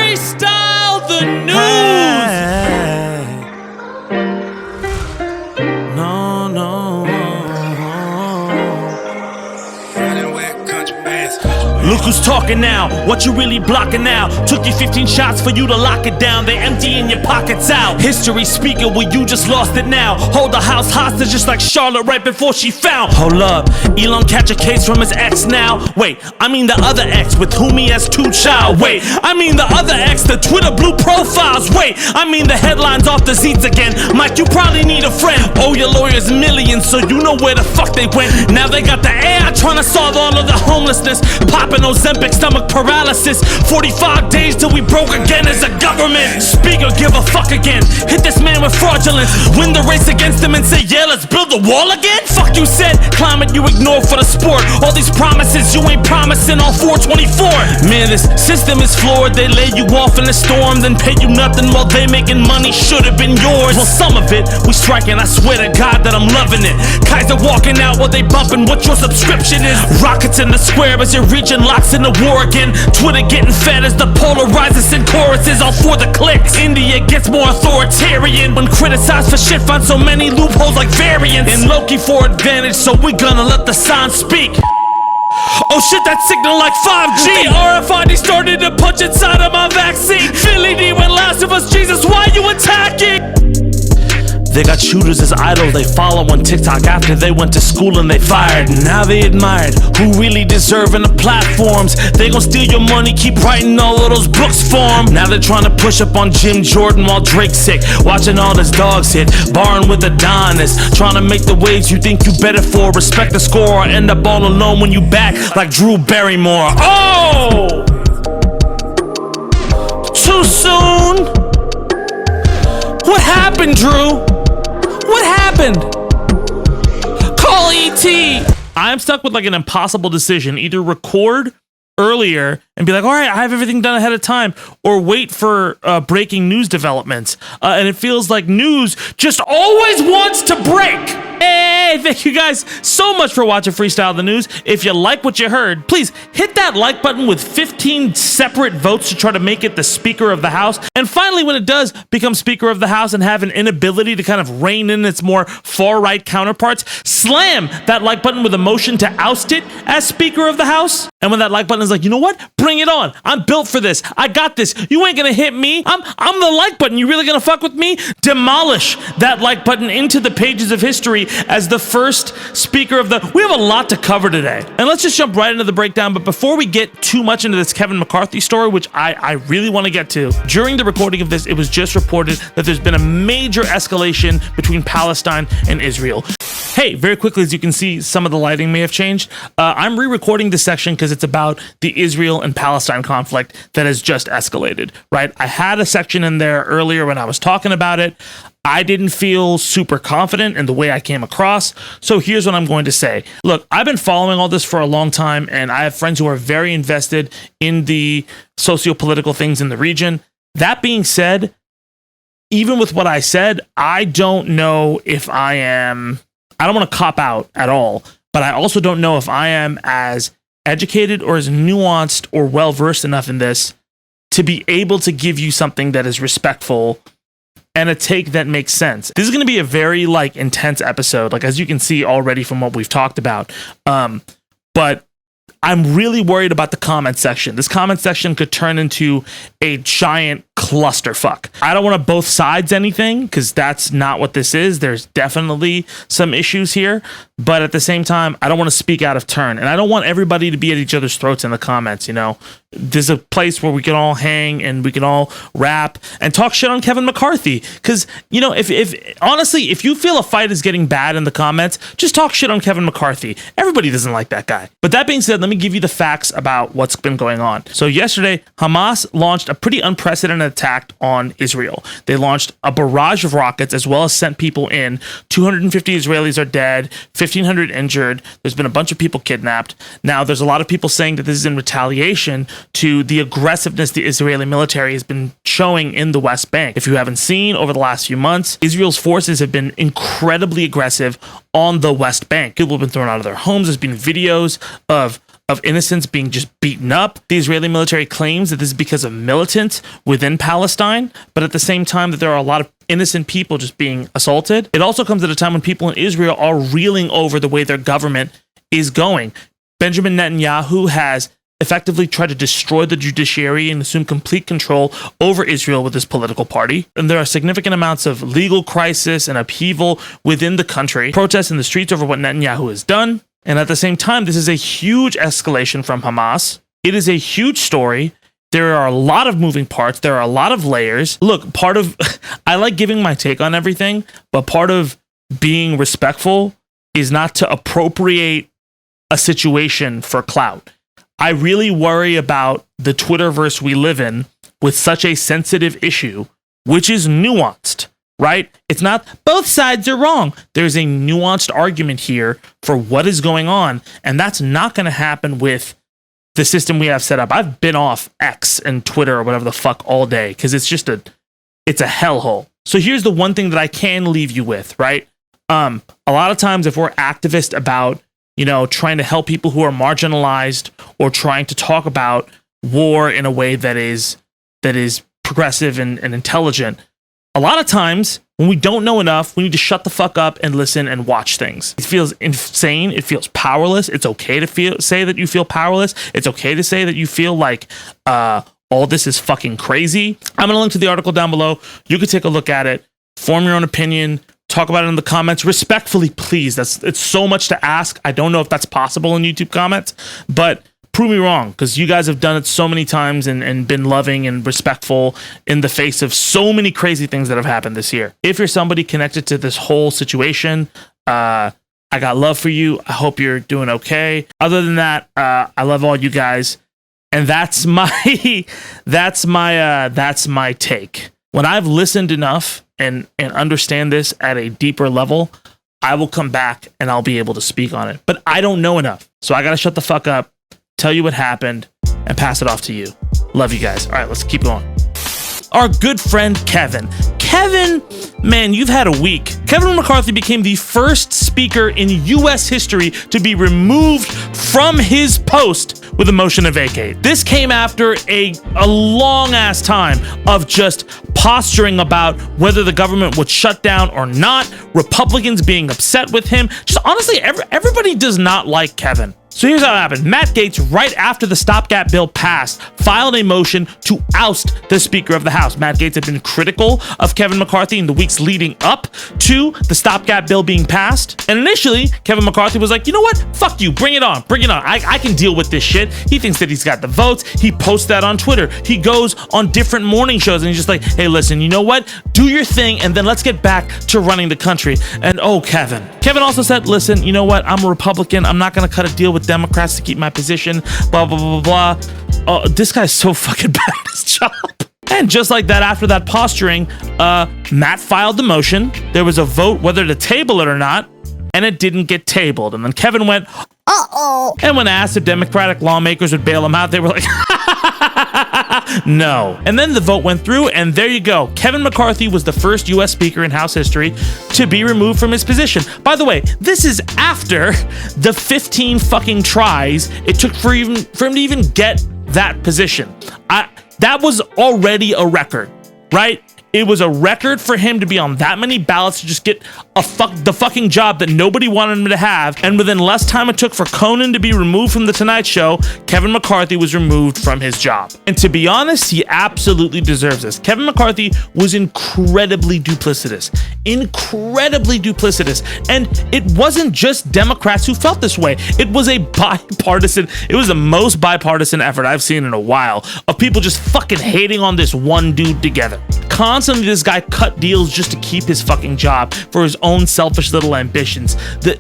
Freestyle the news. No. Look who's talking now, what you really blocking now? Took you 15 shots for you to lock it down. They emptying your pockets out. History speaking, well you just lost it now. Hold the house hostage just like Charlotte right before she found. Hold up, Elon catch a case from his ex now. Wait, I mean the other ex with whom he has 2 child. Wait, I mean the other ex, the Twitter blue profiles. Wait, I mean the headlines off the seats again. Mike, you probably need a friend. Owe your lawyers millions so you know where the fuck they went. Now they got the AI trying to solve all of the homelessness. Popping Ozempic, stomach paralysis. 45 days till we broke again as a government. Speak or give a fuck again. Hit this man with fraudulence. Win the race against him and say, yeah, let's build the wall again. Fuck you said, climate you ignore for the sport. All these promises you ain't promising on 424. Man, this system is flawed. They lay you off in the storm, then pay you nothing while they making money should've been yours. Well, some of it we striking, I swear to God that I'm loving it. Kaiser walking out while they bumping what your subscription is. Rockets in the square as you're reaching locks in the war again. Twitter getting fed as the polarizers and choruses all for the clicks. India gets more authoritarian when criticized for shit, find so many loopholes like variants. And Loki for advantage, so we gonna let the sign speak. Oh shit, that signal like 5G. The RFID started to punch inside of my vaccine. Philly D went Last of Us. Jesus, why you attacking? They got shooters as idols they follow on TikTok after they went to school and they fired. Now they admired who really deserving the platforms. They gon' steal your money, keep writing all of those books for them. Now they're trying to push up on Jim Jordan while Drake's sick. Watching all his dogs hit, barring with Adonis. Trying to make the waves you think you better for. Respect the score or end up all alone when you back like Drew Barrymore. Oh! Too soon? What happened, Drew? What happened? Call ET. I'm stuck with like an impossible decision. Either record earlier and be like, all right, I have everything done ahead of time, or wait for breaking news developments. And it feels like news just always wants to break. Hey, thank you guys so much for watching Freestyle the News. If you like what you heard, please hit that like button with 15 separate votes to try to make it the Speaker of the House. And finally, when it does become Speaker of the House and have an inability to kind of rein in its more far-right counterparts, slam that like button with a motion to oust it as Speaker of the House. And when that like button is like, you know what? Bring it on. I'm built for this. I got this. You ain't gonna hit me. I'm the like button. You really gonna fuck with me? Demolish that like button into the pages of history as the first Speaker of the... We have a lot to cover today. And let's just jump right into the breakdown. But before we get too much into this Kevin McCarthy story, which I really want to get to, during the recording of this, it was just reported that there's been a major escalation between Palestine and Israel. Hey, very quickly, as you can see, some of the lighting may have changed. I'm re-recording this section because it's about the Israel and Palestine conflict that has just escalated, right? I had a section in there earlier when I was talking about it. I didn't feel super confident in the way I came across. So here's what I'm going to say. Look, I've been following all this for a long time, and I have friends who are very invested in the socio-political things in the region. That being said, even with what I said, I don't know if I don't want to cop out at all, but I also don't know if I am as educated or as nuanced or well-versed enough in this to be able to give you something that is respectful and a take that makes sense. This is going to be a very intense episode, as you can see already from what we've talked about. But I'm really worried about the comment section. This comment section could turn into a giant clusterfuck. I don't want to both sides anything because that's not what this is. There's definitely some issues here, but at the same time, I don't want to speak out of turn, and I don't want everybody to be at each other's throats in the comments. You know, there's a place where we can all hang and we can all rap and talk shit on Kevin McCarthy. Because you know, if honestly, if you feel a fight is getting bad in the comments, just talk shit on Kevin McCarthy. Everybody doesn't like that guy. But that being said, let me give you the facts about what's been going on. So yesterday, Hamas launched a pretty unprecedented attack on Israel. They launched a barrage of rockets as well as sent people in. 250 Israelis are dead, 1,500 injured. There's been a bunch of people kidnapped. Now, there's a lot of people saying that this is in retaliation to the aggressiveness the Israeli military has been showing in the West Bank. If you haven't seen over the last few months, Israel's forces have been incredibly aggressive on the West Bank. People have been thrown out of their homes. There's been videos of of innocents being just beaten up. The Israeli military claims that this is because of militants within Palestine, but at the same time that there are a lot of innocent people just being assaulted. It also comes at a time when people in Israel are reeling over the way their government is going. Benjamin Netanyahu has effectively tried to destroy the judiciary and assume complete control over Israel with his political party. And there are significant amounts of legal crisis and upheaval within the country, protests in the streets over what Netanyahu has done. And at the same time, this is a huge escalation from Hamas. It is a huge story. There are a lot of moving parts. There are a lot of layers. Look, part of, I like giving my take on everything, but part of being respectful is not to appropriate a situation for clout. I really worry about the Twitterverse we live in with such a sensitive issue, which is nuanced, right? It's not both sides are wrong. There's a nuanced argument here for what is going on, and that's not going to happen with the system we have set up. I've been off X and Twitter or whatever the fuck all day because it's just it's a hellhole. So here's the one thing that I can leave you with, right? A lot of times if we're activists about, you know, trying to help people who are marginalized or trying to talk about war in a way that is progressive and intelligent, a lot of times when we don't know enough, we need to shut the fuck up and listen and watch things. It feels insane. It feels powerless. It's okay to say that you feel powerless. It's okay to say that you feel like all this is fucking crazy. I'm going to link to the article down below. You can take a look at it, form your own opinion, talk about it in the comments respectfully, please. It's so much to ask. I don't know if that's possible in YouTube comments, but prove me wrong, because you guys have done it so many times and been loving and respectful in the face of so many crazy things that have happened this year. If you're somebody connected to this whole situation, I got love for you. I hope you're doing okay. Other than that, I love all you guys, and that's my take. When I've listened enough and understand this at a deeper level, I will come back and I'll be able to speak on it. But I don't know enough, so I gotta shut the fuck up, tell you what happened, and pass it off to you. Love you guys. All right, let's keep going. Our good friend Kevin. Kevin, man, you've had a week. Kevin McCarthy became the first speaker in U.S. history to be removed from his post with a motion to vacate. This came after a long-ass time of just posturing about whether the government would shut down or not, Republicans being upset with him. Just honestly, everybody does not like Kevin. So here's how it happened. Matt Gaetz, right after the stopgap bill passed, filed a motion to oust the Speaker of the House. Matt Gaetz had been critical of Kevin McCarthy in the weeks leading up to the stopgap bill being passed. And initially, Kevin McCarthy was like, you know what? Fuck you. Bring it on. Bring it on. I can deal with this shit. He thinks that he's got the votes. He posts that on Twitter. He goes on different morning shows and he's just like, hey, listen, you know what? Do your thing and then let's get back to running the country. And oh, Kevin. Kevin also said, listen, you know what? I'm a Republican. I'm not going to cut a deal with Democrats to keep my position, blah, blah, blah, blah. Oh, this guy's so fucking bad at his job. And just like that, after that posturing, Matt filed the motion. There was a vote whether to table it or not, and it didn't get tabled. And then Kevin went, uh-oh. And when asked if Democratic lawmakers would bail him out, they were like, no. And then the vote went through, and there you go. Kevin McCarthy was the first U.S. Speaker in House history to be removed from his position. By the way, this is after the 15 fucking tries it took for him to even get that position. That was already a record, right? It was a record for him to be on that many ballots to just get the fucking job that nobody wanted him to have. And within less time it took for Conan to be removed from The Tonight Show, Kevin McCarthy was removed from his job. And to be honest, he absolutely deserves this. Kevin McCarthy was incredibly duplicitous. Incredibly duplicitous. And it wasn't just Democrats who felt this way. It was the most bipartisan effort I've seen in a while of people just fucking hating on this one dude together. Constantly, this guy cut deals just to keep his fucking job for his own selfish little ambitions. That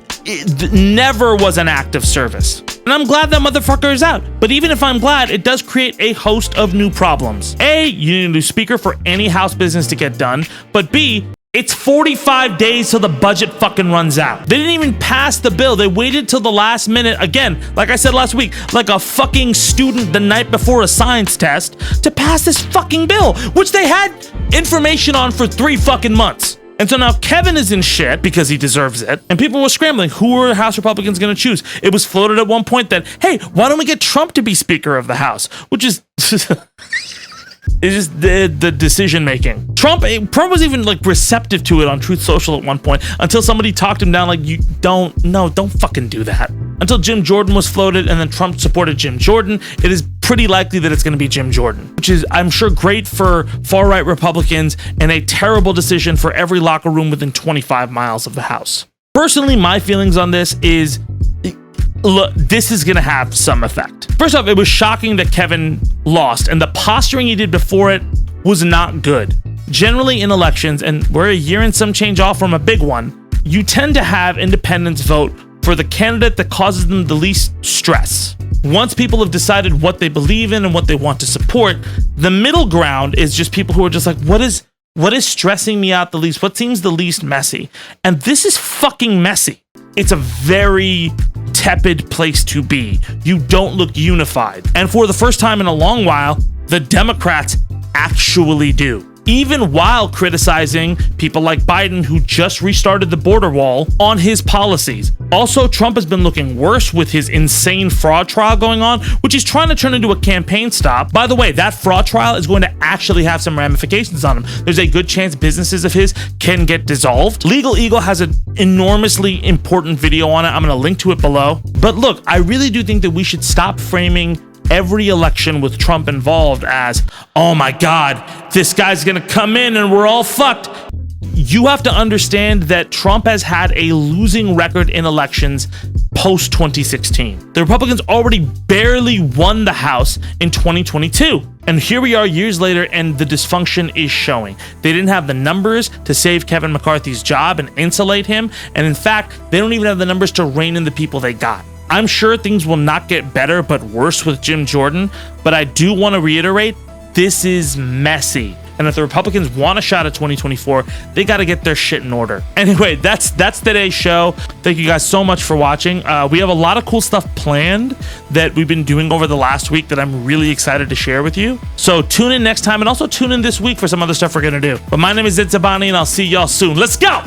never was an act of service. And I'm glad that motherfucker is out. But even if I'm glad, it does create a host of new problems. A, you need a new speaker for any House business to get done. But B, it's 45 days till the budget fucking runs out. They didn't even pass the bill. They waited till the last minute, again, like I said last week, like a fucking student the night before a science test, to pass this fucking bill, which they had information on for 3 fucking months. And so now Kevin is in shit because he deserves it. And people were scrambling. Who are House Republicans going to choose? It was floated at one point that, hey, why don't we get Trump to be Speaker of the House? Which is... It's just the decision making. Trump was even like receptive to it on Truth Social at one point until somebody talked him down like, you don't fucking do that. Until Jim Jordan was floated and then Trump supported Jim Jordan, it is pretty likely that it's going to be Jim Jordan, which is, I'm sure, great for far-right Republicans and a terrible decision for every locker room within 25 miles of the House. Personally, my feelings on this is, look, this is going to have some effect. First off, it was shocking that Kevin lost, and the posturing he did before it was not good. Generally in elections, and we're a year and some change off from a big one, you tend to have independents vote for the candidate that causes them the least stress. Once people have decided what they believe in and what they want to support, the middle ground is just people who are just like, what is stressing me out the least? What seems the least messy? And this is fucking messy. It's a very tepid place to be. You don't look unified. And for the first time in a long while, the Democrats actually do. Even while criticizing people like Biden, who just restarted the border wall, on his policies. Also, Trump has been looking worse with his insane fraud trial going on, which he's trying to turn into a campaign stop. By the way, that fraud trial is going to actually have some ramifications on him. There's a good chance businesses of his can get dissolved. Legal Eagle has an enormously important video on it. I'm going to link to it below. But look, I really do think that we should stop framing every election with Trump involved as, oh my God, this guy's gonna come in and we're all fucked. You have to understand that Trump has had a losing record in elections post 2016. The Republicans already barely won the House in 2022. And here we are years later and the dysfunction is showing. They didn't have the numbers to save Kevin McCarthy's job and insulate him. And in fact, they don't even have the numbers to rein in the people they got. I'm sure things will not get better, but worse with Jim Jordan. But I do want to reiterate, this is messy. And if the Republicans want a shot at 2024, they got to get their shit in order. Anyway, that's today's show. Thank you guys so much for watching. We have a lot of cool stuff planned that we've been doing over the last week that I'm really excited to share with you. So tune in next time and also tune in this week for some other stuff we're going to do. But my name is Zaid, and I'll see y'all soon. Let's go!